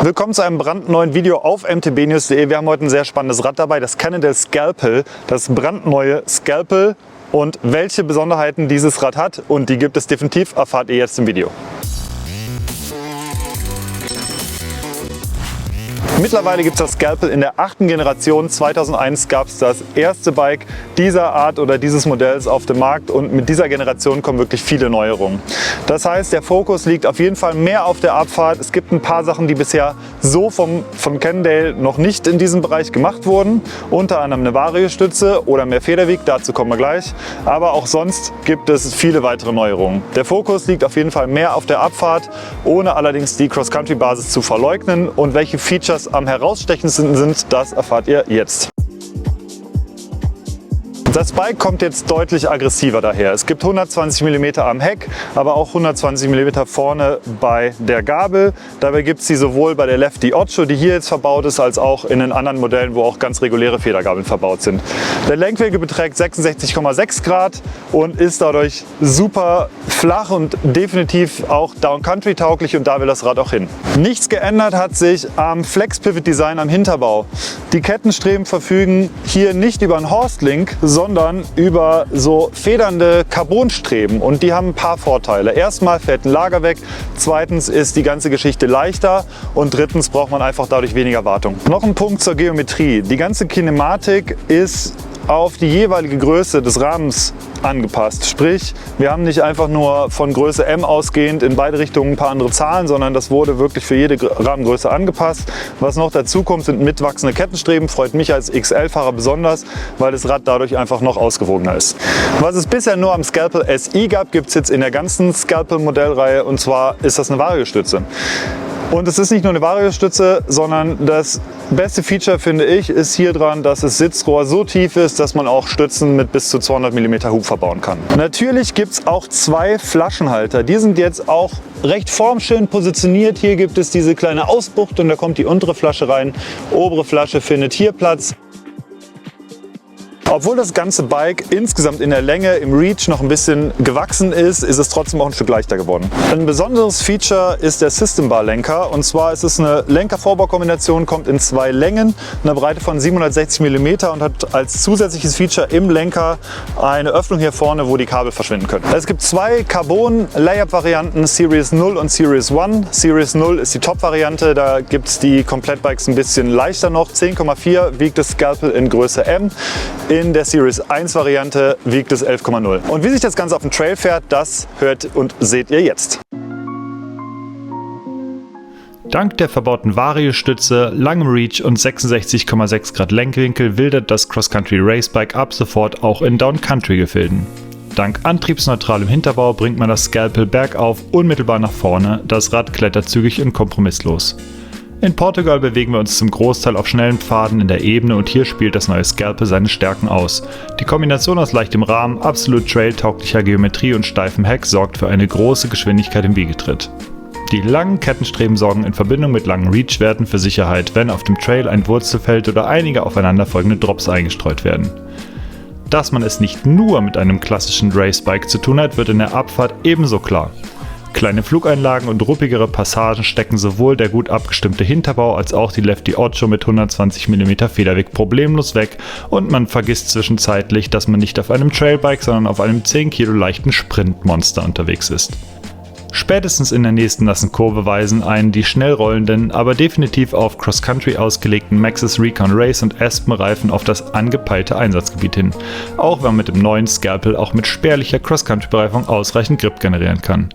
Willkommen zu einem brandneuen Video auf mtbnews.de. Wir haben heute ein sehr spannendes Rad dabei, das Cannondale Scalpel, das brandneue Scalpel. Und welche Besonderheiten dieses Rad hat, und die gibt es definitiv, erfahrt ihr jetzt im Video. Mittlerweile gibt es das Scalpel in der 8. Generation. 2001 gab es das erste Bike dieser Art oder dieses Modells auf dem Markt, und mit dieser Generation kommen wirklich viele Neuerungen. Das heißt, der Fokus liegt auf jeden Fall mehr auf der Abfahrt. Es gibt ein paar Sachen, die bisher so von Cannondale noch nicht in diesem Bereich gemacht wurden. Unter anderem eine Variostütze oder mehr Federweg, dazu kommen wir gleich. Aber auch sonst gibt es viele weitere Neuerungen. Der Fokus liegt auf jeden Fall mehr auf der Abfahrt, ohne allerdings die Cross-Country-Basis zu verleugnen. Und welche Features am herausstechendsten sind, das erfahrt ihr jetzt. Das Bike kommt jetzt deutlich aggressiver daher. Es gibt 120 mm am Heck, aber auch 120 mm vorne bei der Gabel. Dabei gibt es sie sowohl bei der Lefty Ocho, die hier jetzt verbaut ist, als auch in den anderen Modellen, wo auch ganz reguläre Federgabeln verbaut sind. Der Lenkwinkel beträgt 66,6 Grad und ist dadurch super flach und definitiv auch Down-Country tauglich, und da will das Rad auch hin. Nichts geändert hat sich am Flex-Pivot-Design am Hinterbau. Die Kettenstreben verfügen hier nicht über einen Horstlink, sondern über so federnde Carbonstreben, und die haben ein paar Vorteile. Erstmal fällt ein Lager weg, zweitens ist die ganze Geschichte leichter und drittens braucht man einfach dadurch weniger Wartung. Noch ein Punkt zur Geometrie. Die ganze Kinematik ist auf die jeweilige Größe des Rahmens angepasst. Sprich, wir haben nicht einfach nur von Größe M ausgehend in beide Richtungen ein paar andere Zahlen, sondern das wurde wirklich für jede Rahmengröße angepasst. Was noch dazu kommt, sind mitwachsende Kettenstreben. Freut mich als XL-Fahrer besonders, weil das Rad dadurch einfach noch ausgewogener ist. Was es bisher nur am Scalpel SI gab, gibt es jetzt in der ganzen Scalpel-Modellreihe, und zwar ist das eine Variostütze. Und es ist nicht nur eine Variostütze, sondern das beste Feature, finde ich, ist hier dran, dass das Sitzrohr so tief ist, dass man auch Stützen mit bis zu 200 mm Hub verbauen kann. Natürlich gibt es auch zwei Flaschenhalter. Die sind jetzt auch recht formschön positioniert. Hier gibt es diese kleine Ausbucht und da kommt die untere Flasche rein. Obere Flasche findet hier Platz. Obwohl das ganze Bike insgesamt in der Länge im Reach noch ein bisschen gewachsen ist, ist es trotzdem auch ein Stück leichter geworden. Ein besonderes Feature ist der System Bar Lenker, und zwar ist es eine Lenker-Vorbau-Kombination, kommt in zwei Längen, einer Breite von 760 mm und hat als zusätzliches Feature im Lenker eine Öffnung hier vorne, wo die Kabel verschwinden können. Es gibt zwei Carbon-Layup-Varianten, Series 0 und Series 1. Series 0 ist die Top-Variante, da gibt es die Komplettbikes ein bisschen leichter noch. 10,4 wiegt das Scalpel in Größe M. In der Series 1 Variante wiegt es 11,0. Und wie sich das Ganze auf dem Trail fährt, das hört und seht ihr jetzt. Dank der verbauten Variostütze, langem Reach und 66,6 Grad Lenkwinkel wildert das Cross-Country Racebike ab sofort auch in Down-Country-Gefilden. Dank antriebsneutralem Hinterbau bringt man das Scalpel bergauf unmittelbar nach vorne, das Rad klettert zügig und kompromisslos. In Portugal bewegen wir uns zum Großteil auf schnellen Pfaden in der Ebene, und hier spielt das neue Scalpel seine Stärken aus. Die Kombination aus leichtem Rahmen, absolut trailtauglicher Geometrie und steifem Heck sorgt für eine große Geschwindigkeit im Wiegetritt. Die langen Kettenstreben sorgen in Verbindung mit langen Reach-Werten für Sicherheit, wenn auf dem Trail ein Wurzelfeld oder einige aufeinanderfolgende Drops eingestreut werden. Dass man es nicht nur mit einem klassischen Racebike zu tun hat, wird in der Abfahrt ebenso klar. Kleine Flugeinlagen und ruppigere Passagen stecken sowohl der gut abgestimmte Hinterbau als auch die Lefty Ocho mit 120 mm Federweg problemlos weg, und man vergisst zwischenzeitlich, dass man nicht auf einem Trailbike, sondern auf einem 10 Kilo leichten Sprintmonster unterwegs ist. Spätestens in der nächsten nassen Kurve weisen einen die schnell rollenden, aber definitiv auf Cross-Country ausgelegten Maxxis Recon Race und Aspen Reifen auf das angepeilte Einsatzgebiet hin, auch wenn man mit dem neuen Scalpel auch mit spärlicher Cross-Country-Bereifung ausreichend Grip generieren kann.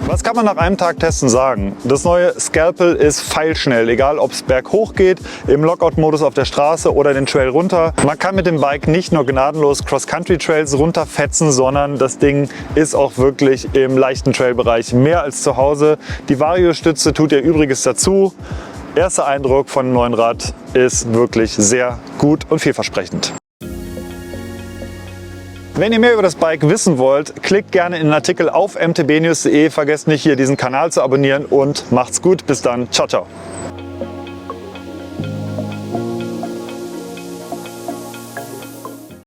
Was kann man nach einem Tag testen sagen? Das neue Scalpel ist pfeilschnell, egal ob es berghoch geht, im Lockout-Modus auf der Straße oder den Trail runter. Man kann mit dem Bike nicht nur gnadenlos Cross-Country-Trails runterfetzen, sondern das Ding ist auch wirklich im leichten Trailbereich mehr als zu Hause. Die Variostütze tut ihr Übriges dazu. Erster Eindruck von dem neuen Rad ist wirklich sehr gut und vielversprechend. Wenn ihr mehr über das Bike wissen wollt, klickt gerne in den Artikel auf mtbnews.de. Vergesst nicht, hier diesen Kanal zu abonnieren, und macht's gut. Bis dann. Ciao, ciao.